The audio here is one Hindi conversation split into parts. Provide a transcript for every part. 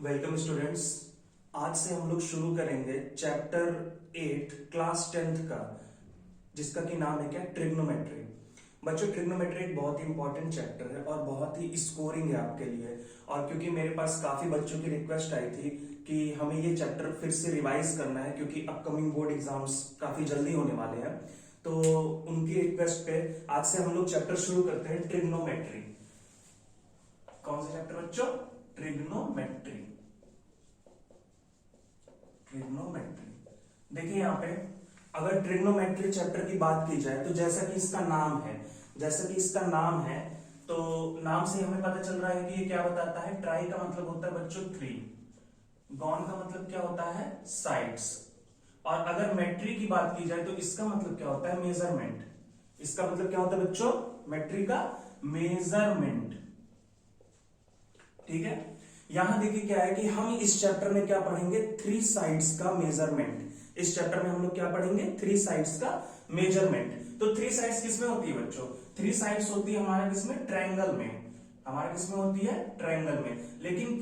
Welcome students. आज से हम लोग शुरू करेंगे चैप्टर 8 क्लास 10th का, जिसका की नाम है क्या, ट्रिग्नोमेट्री। बच्चों, ट्रिग्नोमेट्री एक बहुत ही इंपॉर्टेंट चैप्टर है और बहुत ही स्कोरिंग है आपके लिए। और क्योंकि मेरे पास काफी बच्चों की रिक्वेस्ट आई थी कि हमें ये चैप्टर फिर से रिवाइज करना है, क्योंकि अपकमिंग बोर्ड एग्जाम्स काफी जल्दी होने वाले हैं, तो उनकी रिक्वेस्ट पे आज से हम लोग चैप्टर शुरू करते हैं, ट्रिग्नोमेट्री। कौन सा चैप्टर बच्चों? ट्रिग्नोमेट्री। ट्रिग्नोमेट्री। देखिए यहाँ पे, अगर ट्रिग्नोमेट्री चैप्टर की बात की जाए तो जैसा कि इसका नाम है, तो नाम से हमें पता चल रहा है कि ये क्या बताता है। ट्राई का मतलब होता है बच्चों 3, गॉन का मतलब क्या होता है, साइड्स। और अगर मेट्री की बात की जाए तो इसका मतलब क्या होता है, मेजरमेंट। इसका मतलब क्या होता है बच्चों, मेट्री का मेजरमेंट। ठीक है। यहां देखिए क्या है कि हम इस चैप्टर में क्या पढ़ेंगे, 3 साइड्स का मेजरमेंट। इस चैप्टर में हम लोग क्या पढ़ेंगे, 3 साइड्स का मेजरमेंट। तो 3 साइड्स किसमें होती है बच्चों? 3 साइड्स होती है हमारा किसमें, ट्रायंगल में। हमारा किसमें होती है, ट्रायंगल में। लेकिन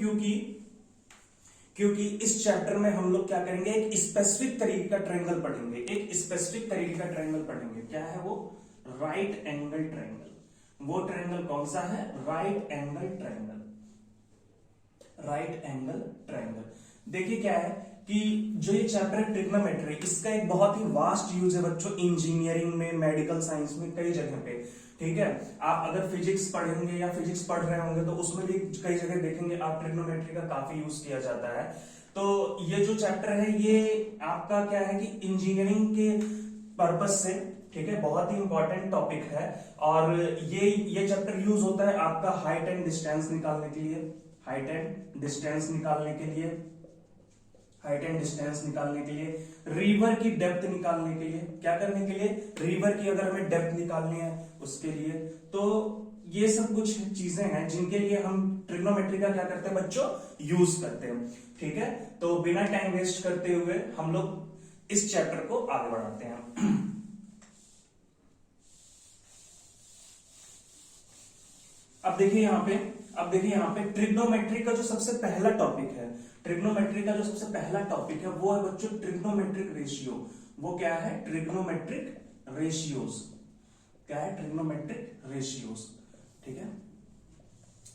क्योंकि इस चैप्टर में हम लोग क्या करेंगे, एक स्पेसिफिक तरीके का ट्रायंगल पढ़ेंगे। एक स्पेसिफिक तरीके का ट्रायंगल पढ़ेंगे। क्या है वो? Right angle triangle. वो ट्रायंगल कौन सा है? Right angle triangle. Right angle triangle. देखिए क्या है कि जो ये चैप्टर है ट्रिग्नोमेट्री, इसका एक बहुत ही वास्ट यूज है बच्चों, इंजीनियरिंग में, मेडिकल साइंस में, कई जगह पे। ठीक है। आप अगर फिजिक्स पढ़ेंगे या फिजिक्स पढ़ रहे होंगे तो उसमें भी कई जगह देखेंगे आप, ट्रिग्नोमेट्री का काफी यूज किया जाता है। तो ये जो चैप्टर है ये आपका क्या है कि इंजीनियरिंग के पर्पज से, ठीक है, बहुत ही इंपॉर्टेंट टॉपिक है। और ये चैप्टर यूज होता है आपका हाइट एंड डिस्टेंस निकालने के लिए। हाइट एंड डिस्टेंस निकालने के लिए, हाइट एंड डिस्टेंस निकालने के लिए, रिवर की डेप्थ निकालने के लिए। क्या करने के लिए? रिवर की अगर हमें डेप्थ निकालनी है उसके लिए। तो ये सब कुछ चीजें हैं जिनके लिए हम ट्रिग्नोमेट्री का क्या करते हैं बच्चों, यूज करते हैं। ठीक है। तो बिना टाइम वेस्ट करते हुए हम लोग इस चैप्टर को आगे बढ़ाते हैं। अब देखिए यहाँ पे ट्रिग्नोमेट्री का जो सबसे पहला टॉपिक है, वो है बच्चों ट्रिग्नोमेट्रिक रेशियो। वो क्या है? Trigonometric ratios. क्या है? Trigonometric ratios. ठीक है,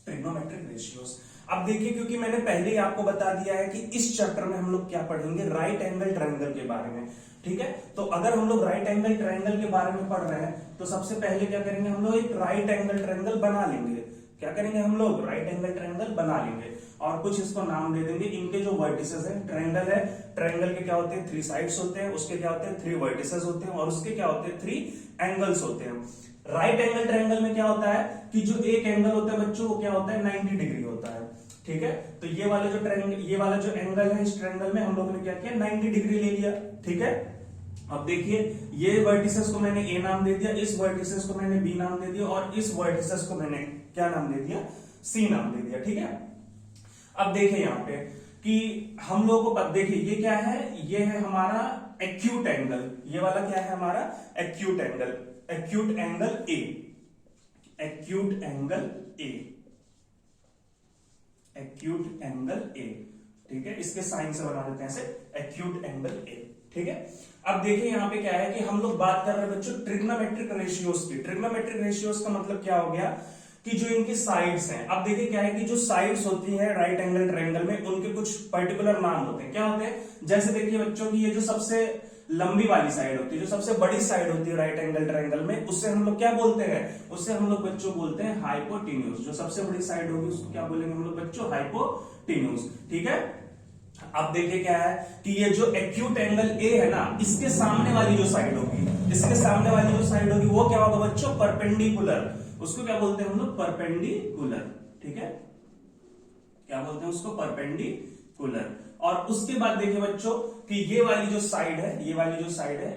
ट्रिग्नोमेट्रिक रेशियोज। अब देखिए, क्योंकि मैंने पहले ही आपको बता दिया है कि इस चैप्टर में हम लोग क्या पढ़ेंगे, राइट एंगल ट्रायंगल के बारे में। ठीक है। तो अगर हम लोग राइट एंगल ट्रायंगल के बारे में पढ़ रहे हैं तो सबसे पहले क्या करेंगे, हम लोग एक राइट एंगल ट्रायंगल बना लेंगे। क्या करेंगे हम लोग? राइट एंगल ट्रायंगल बना लेंगे और कुछ इसको नाम दे देंगे। इनके जो वर्टिसेस है, ट्रायंगल है, ट्रायंगल के क्या होते हैं, 3 साइड्स होते हैं, उसके क्या होते हैं, 3 वर्टिसेस होते हैं, और उसके क्या होते हैं, 3 एंगल्स होते हैं। राइट एंगल ट्रायंगल में क्या होता है कि जो एक एंगल होता है बच्चों, वो क्या होता है, 90 डिग्री होता है। ठीक है। तो ये वाला जो एंगल है, इस ट्रायंगल में हम लोगों ने क्या किया, 90 डिग्री ले लिया। ठीक है। अब देखिए, ये वर्टिसेस को मैंने ए नाम दे दिया, इस वर्टिसेस को मैंने बी नाम दे दिया, और इस वर्टिसेस को मैंने क्या नाम दे दिया, सी नाम दे दिया। ठीक है। अब देखिए यहाँ पे कि हम लोगों को देखिए ये क्या है, ये है हमारा एक्यूट एंगल। ये वाला क्या है हमारा, acute angle. Acute angle A, acute angle A, acute angle A. ठीक है। इसके साइन से बना देते हैं ऐसे, एक्यूट एंगल ए। ठीक है। अब देखिए यहाँ पे क्या है कि हम लोग बात कर रहे हैं बच्चों ट्रिग्नोमेट्रिक रेशियोज की। ट्रिग्नोमेट्रिक रेशियोज का मतलब क्या हो गया कि जो इनकी साइड्स हैं, अब देखिए क्या है कि जो साइड्स होती हैं राइट एंगल ट्रायंगल में, उनके कुछ पर्टिकुलर नाम होते हैं। क्या होते हैं? जैसे देखिए बच्चों की ये जो सबसे लंबी वाली साइड होती है, जो सबसे बड़ी साइड होती है राइट एंगल ट्रायंगल में, उससे हम लोग क्या बोलते हैं, उससे हम लोग बच्चों बोलते हैं हाइपोटेन्यूज। जो सबसे बड़ी साइड होगी उसको क्या बोलेंगे हम लोग बच्चों, हाइपोटेन्यूज। ठीक है। अब देखिए क्या है कि ये जो एक्यूट एंगल ए है ना, इसके सामने वाली जो साइड होगी, वो क्या होगा बच्चों, परपेंडिकुलर। उसको क्या बोलते हैं हम लोग, परपेंडिकुलर। ठीक है। क्या बोलते हैं उसको, परपेंडिकुलर। और उसके बाद देखिए बच्चों कि ये वाली जो साइड है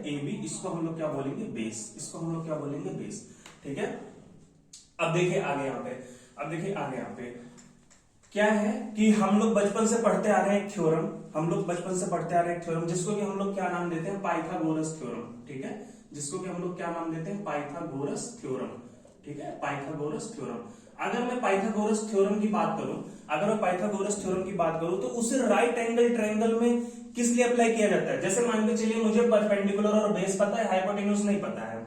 ए बी, इसको हम लोग क्या बोलेंगे, बेस। ठीक है। अब देखिए आगे यहाँ पे क्या है कि हम लोग बचपन से पढ़ते आ रहे हैं एक थ्योरम, जिसको कि हम लोग क्या नाम देते हैं, पाइथागोरस थ्योरम। ठीक है। जिसको कि हम लोग क्या नाम देते हैं, पाइथागोरस थ्योरम। ठीक है, पाइथागोरस थ्योरम। अगर मैं पाइथागोरस थ्योरम की बात करूं, अगर मैं पाइथागोरस थ्योरम की बात करूं तो उसे राइट एंगल ट्रायंगल में किस लिए अप्लाई किया जाता है? जैसे मान के चलिए मुझे परपेंडिकुलर और बेस पता है, हाइपोटेन्यूज नहीं पता है,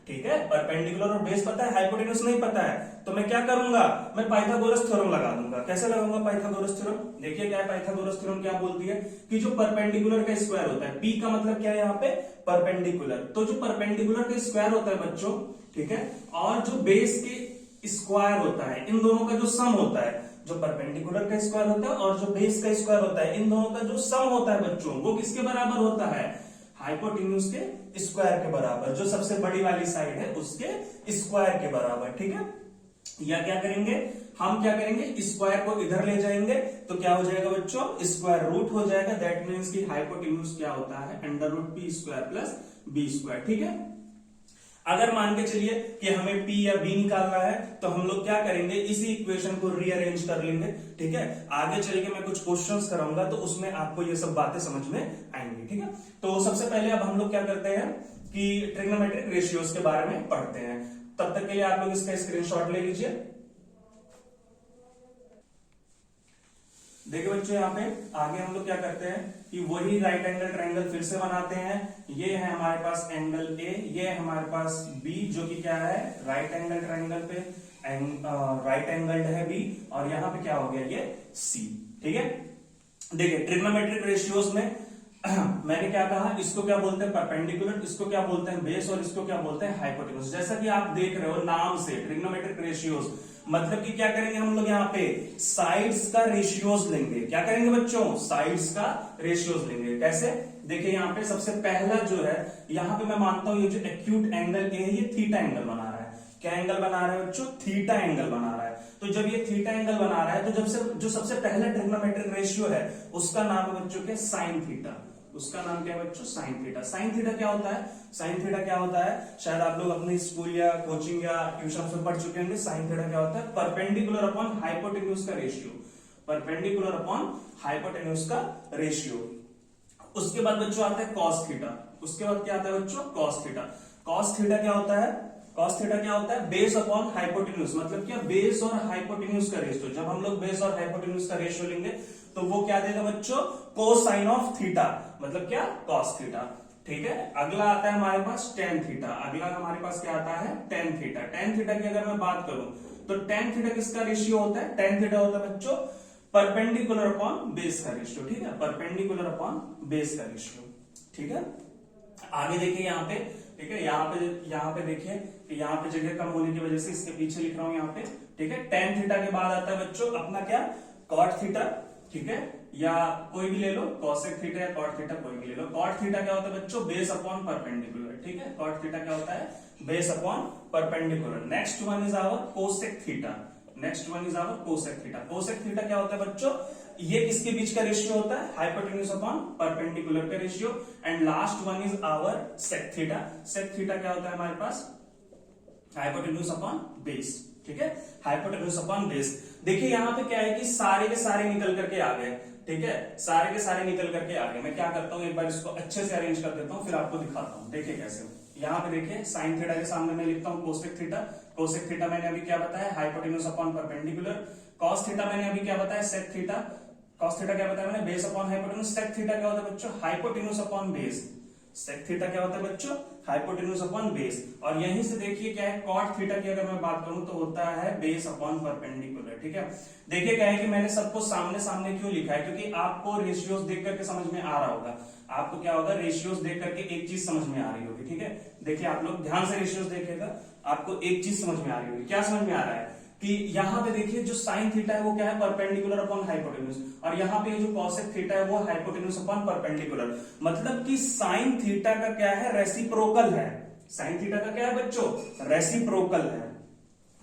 ठीक है, परपेंडिकुलर और बेस पता है, हाइपोटेन्यूज नहीं पता है, तो मैं क्या करूंगा, मैं पाइथागोरस थ्योरम लगा दूंगा। कैसे लगाऊंगा पाइथागोरस थ्योरम? देखिए क्या है पाइथागोरस थ्योरम, क्या बोलती है कि जो परपेंडिकुलर का स्क्वायर होता है, p का मतलब क्या है यहाँ पे, परपेंडिकुलर, तो जो परपेंडिकुलर का स्क्वायर होता है बच्चों, ठीक है, और जो बेस के स्क्वायर होता है, इन दोनों का जो सम होता है, जो परपेंडिकुलर का स्क्वायर होता है और जो बेस का स्क्वायर होता है, इन दोनों का जो सम होता है बच्चों, वो किसके बराबर होता है, हाइपोटेन्यूज के स्क्वायर के बराबर, जो सबसे बड़ी वाली साइड है उसके स्क्वायर के बराबर, ठीक है। या क्या करेंगे, हम क्या करेंगे, स्क्वायर को इधर ले जाएंगे तो क्या हो जाएगा बच्चों, स्क्वायर रूट हो जाएगा, दैट मीन्स की हाइपोटेन्यूज क्या होता है, under root P square plus B square, ठीक है। अगर मान के चलिए कि हमें p या b निकालना है तो हम लोग क्या करेंगे, इसी इक्वेशन को रीअरेंज कर लेंगे, ठीक है। आगे चल के मैं कुछ क्वेश्चंस कराऊंगा तो उसमें आपको ये सब बातें समझ में आएंगी, ठीक है। तो सबसे पहले अब हम लोग क्या करते हैं कि ट्रिग्नोमेट्रिक रेशियोज के बारे में पढ़ते हैं। तब तक के लिए आप लोग इसका स्क्रीनशॉट ले लीजिए। देखिए बच्चों यहाँ पे आगे हम लोग क्या करते हैं कि वही राइट एंगल ट्रायंगल फिर से बनाते हैं। ये है हमारे पास एंगल ए, ये है हमारे पास बी, जो कि क्या है राइट एंगल ट्रायंगल पे राइट एंगल है बी, और यहाँ पे क्या हो गया ये सी, ठीक है। देखिए ट्रिग्नोमेट्रिक रेशियोज में मैंने क्या कहा, इसको क्या बोलते हैं परपेंडिकुलर, इसको क्या बोलते हैं बेस, और इसको क्या बोलते हैं हाइपोटेन्यूज। जैसा कि आप देख रहे हो नाम से ट्रिग्नोमेट्रिक रेशियोज, मतलब कि क्या करेंगे हम लोग यहाँ पे साइड्स का रेशियोज लेंगे। क्या करेंगे बच्चों, साइड्स का रेशियोज लेंगे। कैसे, देखिए यहाँ पे सबसे पहला जो है, यहाँ पे मैं मानता हूं ये जो एक्यूट एंगल ए है ये थीटा एंगल बना रहा है। क्या एंगल बना रहा है बच्चों, थीटा एंगल बना रहा है। तो जब ये थीटा एंगल बना रहा है तो जब से जो सबसे पहला ट्रिग्नोमेट्रिक रेशियो है उसका नाम है बच्चों क्या, साइन थीटा। उसका नाम क्या है बच्चों, साइन थीटा। साइन थीटा क्या होता है, साइन थीटा क्या होता है, शायद आप लोग अपने स्कूल या कोचिंग या ट्यूशन में पढ़ चुके होंगे। साइन थीटा क्या होता है, परपेंडिकुलर अपॉन हाइपोटेन्यूज का रेशियो, परपेंडिकुलर अपॉन हाइपोटेन्यूज का रेशियो। उसके बाद बच्चों आता है कॉस थीटा। उसके बाद क्या आता है बच्चों, कॉस थीटा। कॉस थीटा क्या होता है, कॉस थीटा क्या होता है, बेस अपॉन हाइपोटेन्यूज, मतलब क्या बेस और हाइपोटेन्यूज का रेशियो। जब हम लोग बेस और हाइपोटेन्यूज का रेशियो लेंगे तो वो क्या देगा बच्चों, कोसाइन ऑफ थीटा, मतलब क्या कॉस थीटा, ठीक है। अगला आता है हमारे पास टेन थीटा। अगला हमारे पास क्या आता है, टेन थीटा। टेन थीटा की अगर मैं बात करूं तो टेन थीटा किसका रेशियो होता है, टेन थीटा होता है बच्चों परपेंडिकुलर अपॉन बेस का रेशियो, ठीक है, परपेंडिकुलर अपॉन बेस का रेशियो, ठीक है। आगे देखिए यहाँ पे, ठीक है, यहाँ पे देखिए कि यहाँ पे जगह कम होने की वजह से इसके पीछे लिख रहा हूं यहाँ पे, ठीक है। टेन थीटा के बाद आता है बच्चों अपना क्या, कॉट थीटा, ठीक है, या कोई भी ले लो, कॉसेक थीटा या कॉट थीटा कोई भी ले लो। कॉट थीटा क्या होता है बच्चों, बेस अपॉन परपेंडिकुलर, ठीक है। कॉट थीटा क्या होता है, base upon perpendicular. Next one is our cosec theta. Next one is our cosec theta. Cosec theta क्या होता है बच्चों, ये किसके बीच का रेशियो होता है, हाइपोटेन्यूज अपॉन परपेंडिकुलर का ratio. And last one is our sec theta. Sec theta क्या होता है हमारे पास, हाइपोटेन्यूज अपॉन बेस, ठीक है, हाइपोटेन्यूज अपॉन बेस। देखिए यहाँ पे क्या है कि सारे के सारे निकल करके आ गए, ठीक है, सारे के सारे निकल करके आ गए। मैं क्या करता हूँ, एक बार इसको अच्छे से अरेंज कर देता हूँ फिर आपको दिखाता हूँ। देखिए कैसे, यहाँ पे देखिए साइन थीटा के सामने मैं लिखता हूँ कोसेक थीटा। कोसेक थीटा मैंने अभी क्या बताया, hypotenuse upon perpendicular. Cos theta मैंने अभी क्या बताया, सेक थीटा। कॉस थीटा क्या बताया मैंने, base upon hypotenuse. Sec theta क्या होता है बच्चों, hypotenuse upon base. Sec theta क्या होता है बच्चों, हाइपोटेन्यूज अपॉन बेस। और यहीं से देखिए क्या है, कॉट थीटा की अगर मैं बात करूं तो होता है बेस अपॉन परपेंडिकुलर, ठीक है। देखिए क्या है कि मैंने सबको सामने सामने क्यों लिखा है, क्योंकि आपको रेशियोज देख करके समझ में आ रहा होगा। आपको क्या होगा, रेशियोज देख करके एक चीज समझ में आ रही होगी, ठीक है। देखिए आप लोग ध्यान से रेशियोज देखेगा, आपको एक चीज समझ में आ रही होगी। क्या समझ में आ रहा है कि यहाँ पे देखिए जो साइन थीटा है वो क्या है, परपेंडिकुलर अपॉन हाइपोटेन्यूज, और यहाँ पे जो कॉसेक थीटा है वो हाइपोटेन्यूज अपॉन परपेंडिकुलर। मतलब कि साइन थीटा का क्या है, रेसिप्रोकल है। साइन थीटा का क्या है बच्चों, रेसिप्रोकल है।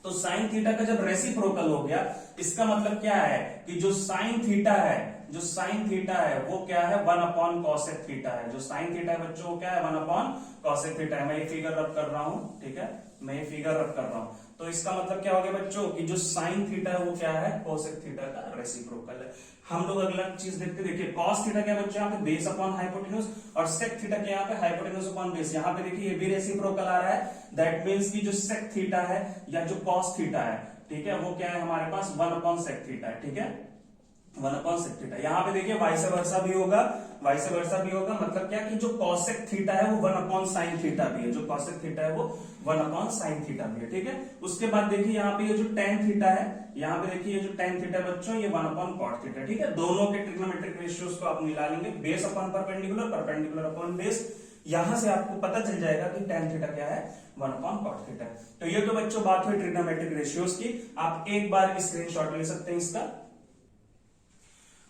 तो साइन थीटा का जब रेसिप्रोकल हो गया, इसका मतलब क्या है कि जो साइन थीटा है, जो साइन थीटा है वो क्या है, वन अपॉन कॉसेक थीटा है। जो साइन थीटा है बच्चों वो क्या है, वन अपॉन कॉसेक थीटा है। मैं ये फिगर रब कर रहा हूं, ठीक है, मैं ये फिगर रब कर रहा हूं। तो इसका मतलब क्या हो गया बच्चों कि जो साइन थीटा है वो क्या है, कोसेक थीटा का रेसिप्रोकल है। हम लोग अगला चीज देखते, देखिए कॉस थीटा क्या बच्चों, यहाँ पे बेस अपॉन हाइपोटेन्यूज, और सेक थीटा के यहाँ पे हाइपोटेन्यूज अपॉन बेस। यहाँ पे देखिए ये भी रेसिप्रोकल आ रहा है, दैट मींस कि जो सेक थीटा है या जो कॉस थीटा है, ठीक है, वो क्या है हमारे पास 1/sec थीटा है, ठीक है, 1/sec थीटा। यहाँ पे देखिए वाइस वर्सा भी होगा, वाइस वर्सा भी होगा, मतलब क्या कि जो cosec थीटा है वो 1/sin थीटा भी है, जो cosec थीटा है वो 1/sin थीटा भी है, ठीक है। उसके बाद देखिए यहाँ पे ये जो tan थीटा है, यहाँ पे देखिए ये जो tan थीटा बच्चों ये 1/cot थीटा, ठीक है। दोनों के ट्रिग्नोमेट्रिक रेशियोज को आप मिला लेंगे, base upon perpendicular, perpendicular upon base, यहां से आपको पता चल जाएगा कि tan थीटा क्या है, 1/cot थीटा। तो ये तो बच्चों बात हुई ट्रिग्नोमेट्रिक रेशियोज की। आप एक बार स्क्रीनशॉट ले सकते हैं इसका।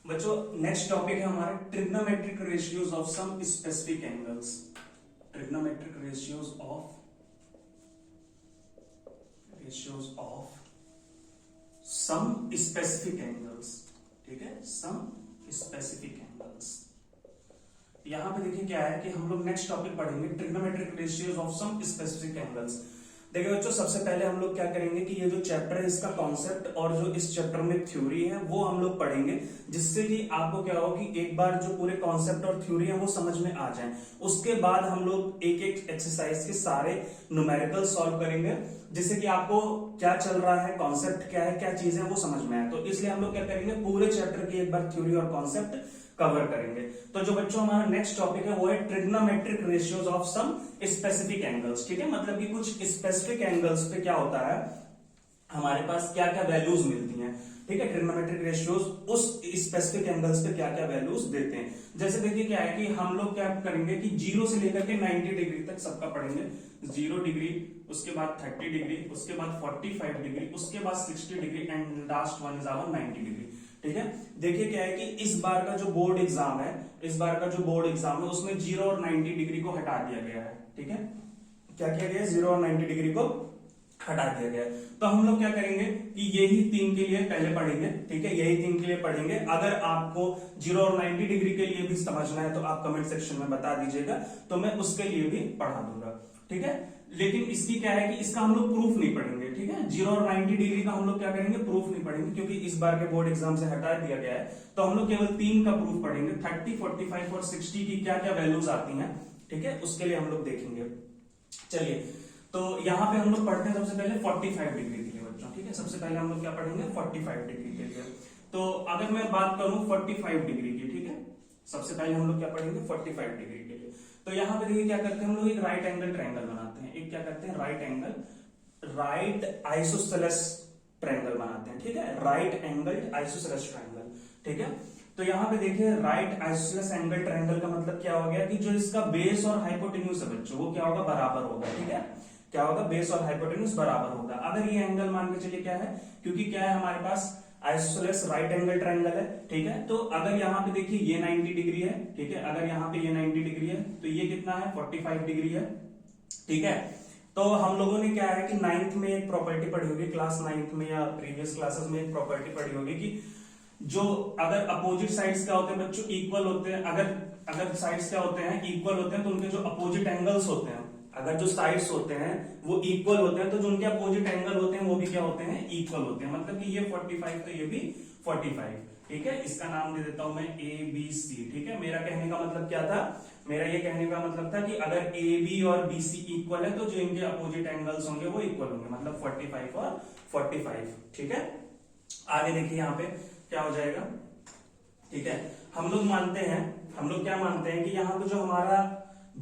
बच्चों नेक्स्ट टॉपिक है हमारा trigonometric ratios of some specific angles, trigonometric ratios of some specific angles, ठीक है, सम स्पेसिफिक एंगल्स। यहां पे देखिए क्या है कि हम लोग नेक्स्ट टॉपिक पढ़ेंगे trigonometric ratios of some specific angles. देखिए बच्चों सबसे पहले हम लोग क्या करेंगे कि ये जो चैप्टर है इसका कॉन्सेप्ट और जो इस चैप्टर में थ्योरी है वो हम लोग पढ़ेंगे, जिससे कि आपको क्या हो कि एक बार जो पूरे कॉन्सेप्ट और थ्योरी है वो समझ में आ जाए। उसके बाद हम लोग एक एक एक्सरसाइज के सारे न्यूमेरिकल सॉल्व करेंगे, जिससे कि आपको क्या चल रहा है, कॉन्सेप्ट क्या है, क्या चीजें वो समझ में आए। तो इसलिए हम लोग क्या करेंगे, पूरे चैप्टर की एक बार थ्योरी और कॉन्सेप्ट कवर करेंगे। तो जो बच्चों हमारा नेक्स्ट टॉपिक है वो है trigonometric ratios of some specific angles, ठीक है। मतलब कि कुछ स्पेसिफिक एंगल्स पे क्या होता है, हमारे पास क्या क्या वैल्यूज मिलती हैं, ठीक है। ट्रिग्नोमेट्रिक रेशियोज उस स्पेसिफिक एंगल्स पे क्या क्या वैल्यूज देते हैं। जैसे देखिए क्या है कि हम लोग क्या करेंगे कि 0 से लेकर के 90 डिग्री तक सबका पढ़ेंगे। 0 डिग्री, उसके बाद 30 डिग्री, उसके बाद 45 डिग्री, उसके बाद 60 degree and last one is our 90 degree, ठीक है। देखिए क्या है कि इस बार का जो बोर्ड एग्जाम है, इस बार का जो बोर्ड एग्जाम है उसमें 0 और 90 डिग्री को हटा दिया गया है, ठीक है। क्या किया गया है, 0 और 90 डिग्री को हटा दिया गया है। तो हम लोग क्या करेंगे कि यही 3 के लिए पहले पढ़ेंगे, ठीक है, यही 3 के लिए पढ़ेंगे। अगर आपको 0 और 90 डिग्री के लिए भी समझना है तो आप कमेंट सेक्शन में बता दीजिएगा, तो मैं उसके लिए भी पढ़ा दूंगा, ठीक है। लेकिन इसकी क्या है कि इसका हम लोग प्रूफ नहीं पढ़ेंगे, ठीक है। 0 और 90 डिग्री का हम लोग क्या करेंगे, प्रूफ नहीं पढ़ेंगे, क्योंकि इस बार के बोर्ड एग्जाम से हटा दिया गया है। तो हम लोग केवल 3 का प्रूफ पढ़ेंगे, 30, 45 और 60 की क्या क्या वैल्यूज आती हैं, ठीक है, उसके लिए हम लोग देखेंगे। चलिए, तो यहाँ पे हम लोग पढ़ते हैं सबसे पहले 45 डिग्री के लिए बच्चों, ठीक है। सबसे पहले हम लोग क्या पढ़ेंगे, 45 डिग्री के लिए। तो अगर मैं बात करूं 45 डिग्री की, ठीक है, सबसे पहले हम लोग क्या पढ़ेंगे 45 डिग्री के लिए। तो यहाँ पे देखिए क्या करते हैं हम लोग, एक राइट एंगल ट्रायंगल बनाते हैं, एक क्या करते हैं राइट आइसोसेलेस ट्रायंगल बनाते हैं, ठीक है, राइट एंगल आइसोसेलेस ट्रायंगल, ठीक है। तो यहाँ पे देखिए राइट आइसोसेलेस एंगल ट्रायंगल का मतलब क्या हो गया कि जो इसका बेस और हाइपोटेन्यूज है बच्चों वो क्या होगा, बराबर होगा, ठीक है। क्या होगा, बेस और हाइपोटेन्यूज बराबर होगा। अगर ये एंगल मान के चलिए क्या है, क्योंकि क्या है हमारे पास आइसोसेलेस राइट एंगल ट्रायंगल है, ठीक है। तो अगर यहाँ पे देखिए ये 90 डिग्री है, ठीक है, अगर यहाँ पे ये 90 डिग्री है तो ये कितना है, 45 डिग्री है, ठीक है। तो हम लोगों ने क्या है कि 9th में एक प्रॉपर्टी पढ़ी होगी, क्लास 9th में या प्रीवियस क्लासेस में एक प्रॉपर्टी पढ़ी होगी कि जो अगर अपोजिट साइड्स क्या होते हैं बच्चों, इक्वल होते हैं, अगर साइड्स क्या होते हैं, इक्वल होते हैं, तो उनके जो अपोजिट एंगल्स होते हैं, अगर जो साइड्स होते हैं वो इक्वल होते हैं, तो जो उनके अपोजिट एंगल होते हैं वो भी क्या होते हैं, इक्वल होते हैं। मतलब कि ये 45 तो ये भी 45, ठीक है। इसका नाम दे देता हूं मैं ABC, ठीक है। मेरा कहने का मतलब क्या था, मेरा ये कहने का मतलब था कि अगर AB और BC इक्वल है तो जो इनके अपोजिट एंगल्स होंगे वो इक्वल होंगे, मतलब 45 और 45, ठीक है। आगे देखिए यहाँ पे क्या हो जाएगा, ठीक है। हम लोग क्या मानते हैं कि यहाँ पे जो हमारा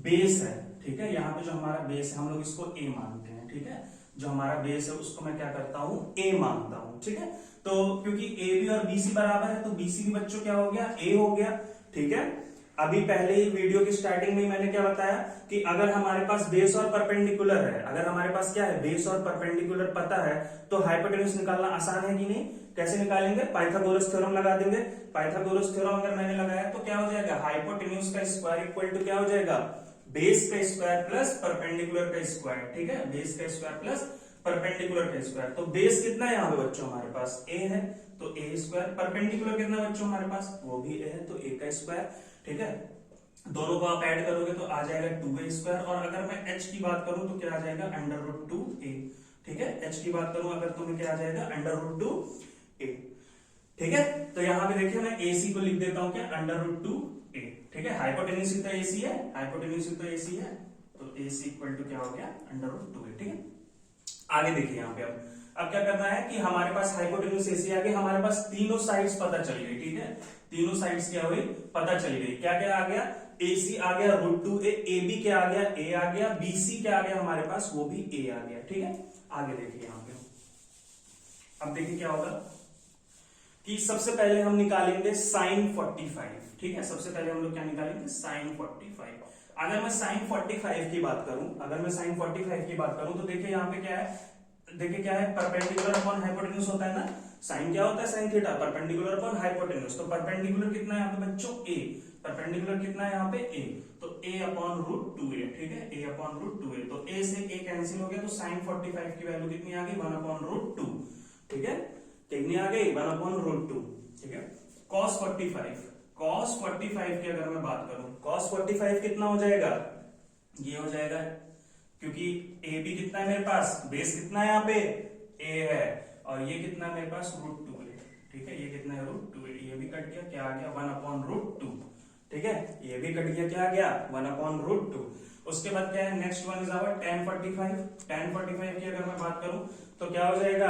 बेस है, ठीक है, यहाँ पे जो हमारा बेस है हम लोग इसको A मानते हैं, ठीक है। जो हमारा बेस है उसको मैं क्या करता हूं, A मानता हूं, ठीक है। तो क्योंकि AB और BC बराबर है तो BC भी बच्चों क्या हो गया, A हो गया, ठीक है। अभी पहले ही वीडियो की स्टार्टिंग में मैंने क्या बताया कि अगर हमारे पास बेस और परपेंडिकुलर है, अगर हमारे पास क्या है, बेस और परपेंडिकुलर पता है, तो हाइपोटेन्यूज निकालना आसान है कि नहीं। कैसे निकालेंगे, पाइथागोरस थ्योरम लगा देंगे। पाइथागोरस थ्योरम अगर मैंने लगाया तो क्या हो जाएगा, हाइपोटेन्यूज का स्क्वायर इक्वल टू क्या हो जाएगा, बेस का स्क्वायर प्लस परपेंडिकुलर का स्क्वायर, ठीक है, बेस का स्क्वायर प्लस परपेंडिकुलर का स्क्वायर। तो बेस कितना है यहाँ पे बच्चों हमारे पास, A है, तो A स्क्वायर। परपेंडिकुलर कितना बच्चों हमारे पास, वो भी A है, तो A का स्क्वायर, ठीक है। दोनों को आप ऐड करोगे तो आ जाएगा 2A स्क्वायर। और अगर मैं H की बात करूं तो क्या आ जाएगा, √2A, ठीक है। H की बात करूं अगर तो क्या आ जाएगा, √2A, ठीक है। तो यहाँ पे देखिए मैं AC को लिख देता हूं क्या, √2A, ठीक है। हाइपोटेन्यूज तो AC है, हाइपोटेन्यूज तो AC है, तो AC इक्वल टू क्या हो गया, √2A, ठीक है। आगे देखिए यहाँ पे अब अब क्या करना है कि हमारे पास हाइपोटेन्यूज एसी आ गई, हमारे पास तीनों साइड्स पता चल गई, ठीक है, तीनों साइड्स क्या हुई, पता चल गई। क्या क्या आ गया, AC आ गया √2a, AB क्या आ गया, A आ गया, BC क्या आ गया हमारे पास, वो भी A आ गया, ठीक है। आगे देखिए यहाँ पे, अब देखिए क्या होगा कि सबसे पहले हम निकालेंगे sin 45, ठीक है। सबसे पहले हम लोग क्या निकालेंगे, sin 45। अगर मैं sin 45 की बात करूं, अगर मैं sin 45 की बात करूं तो देखिए यहाँ पे क्या है, देखिए क्या है, परपेंडिकुलर अपॉन हाइपोटेन्यूज होता है ना। साइन क्या होता है, sine theta, perpendicular upon hypotenuse. तो परपेंडिकुलर कितना है यहाँ पे बच्चों, a, परपेंडिकुलर कितना है यहाँ पे a, तो a अपॉन √2a, ठीक है, a अपॉन √2a। तो a से a कैंसिल हो गया, तो sin 45 की वैल्यू कितनी आ गई, 1 अपॉन √2, ठीक है, कितनी आ गई, 1 अपॉन √2, ठीक है। cos 45, cos 45 की अगर मैं बात करूं, cos 45 कितना हो जाएगा, ये हो जाएगा, क्योंकि ए बी कितना है मेरे पास, बेस कितना है यहाँ पे, a है, और ये कितना है मेरे पास, √2 है, ठीक है, ये कितना है, √2 है। ये भी कट गया, क्या आ गया, 1 अपॉन √2, ठीक है, ये भी कट गया, क्या आ गया, 1 अपॉन √2। उसके बाद क्या है, next one is our tan 45। tan 45 की अगर मैं बात करूं तो क्या हो जाएगा,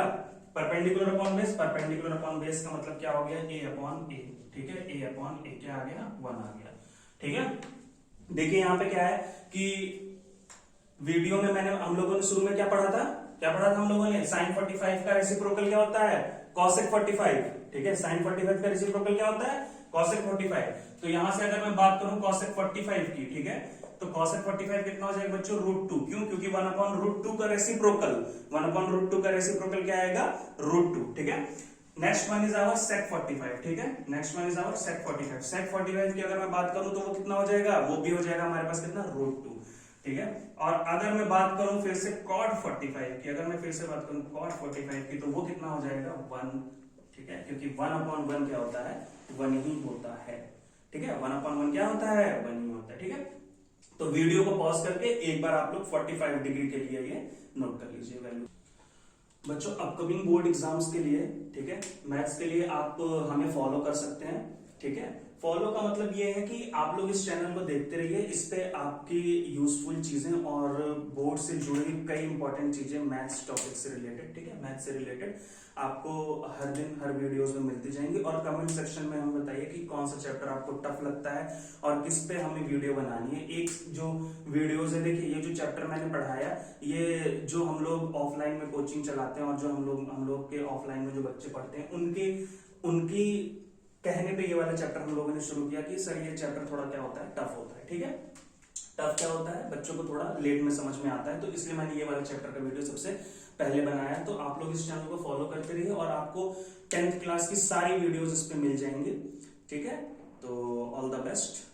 perpendicular upon base, perpendicular upon base का मतलब क्या हो गया, a अपॉन a, ठीक है, a अपॉन a क्या आ गया, 1 आ गया, ठीक है। देखिए यहाँ पे क्या है कि वीडियो में मैंने, हम लोगों ने शुरू में क्या पढ़ा था, क्या पढ़ा था हम लोगों ने, sin 45 का रेसिप्रोकल क्या होता है, cosec 45, ठीक है, sin 45 का रेसिप्रोकल क्या होता है, cosec 45। तो यहां से अगर मैं बात करूं cosec 45 की, ठीक है, तो cosec 45 कितना हो जाएगा बच्चों, √2, क्यों, क्योंकि 1 अपॉन √2 का रेसिप्रोकल, 1 अपॉन √2 का रेसिप्रोकल क्या आएगा, √2, ठीक है। Next one is our sec 45, ठीक है, next one is our sec 45। sec 45 की अगर मैं बात करूं तो वो कितना हो जाएगा, वो भी हो जाएगा हमारे पास कितना, √2, ठीक है। और अगर मैं बात करूं फिर से cot 45 की, अगर मैं फिर से बात करूं cot 45 की, तो वो कितना हो जाएगा, 1, ठीक है, क्योंकि 1 अपॉन 1 क्या होता है, 1 ही होता है, ठीक है, 1 अपॉन 1 क्या होता है, 1 ही होता है, ठीक है। तो वीडियो को पॉज करके एक बार आप लोग 45 डिग्री के लिए ये नोट कर लीजिए वैल्यू। बच्चों अपकमिंग बोर्ड एग्जाम्स के लिए, ठीक है, मैथ्स के लिए आप हमें फॉलो कर सकते हैं, ठीक है। फॉलो का मतलब ये है कि आप लोग इस चैनल को देखते रहिए, इस पे आपकी यूजफुल चीजें और बोर्ड से जुड़ी कई इंपॉर्टेंट चीजें मैथ्स टॉपिक से रिलेटेड, ठीक है, मैथ्स से रिलेटेड आपको हर दिन हर वीडियोस में मिलती जाएंगी। और कमेंट सेक्शन में हमें बताइए कि कौन सा चैप्टर आपको टफ लगता है और किस पे हमें वीडियो बनानी है। एक जो वीडियोस है, देखिए ये जो चैप्टर मैंने पढ़ाया, ये जो हम लोग ऑफलाइन में कोचिंग चलाते हैं और जो हम लोग के ऑफलाइन में जो बच्चे पढ़ते हैं उनकी कहने पे ये वाला चैप्टर हम लोगों ने शुरू किया कि सर ये चैप्टर थोड़ा क्या होता है, टफ होता है, ठीक है। टफ क्या होता है, बच्चों को थोड़ा लेट में समझ में आता है, तो इसलिए मैंने ये वाला चैप्टर का वीडियो सबसे पहले बनाया। तो आप लोग इस चैनल को फॉलो करते रहिए और आपको 10th क्लास की सारी वीडियोस इस पे मिल जाएंगे, ठीक है। तो ऑल द बेस्ट।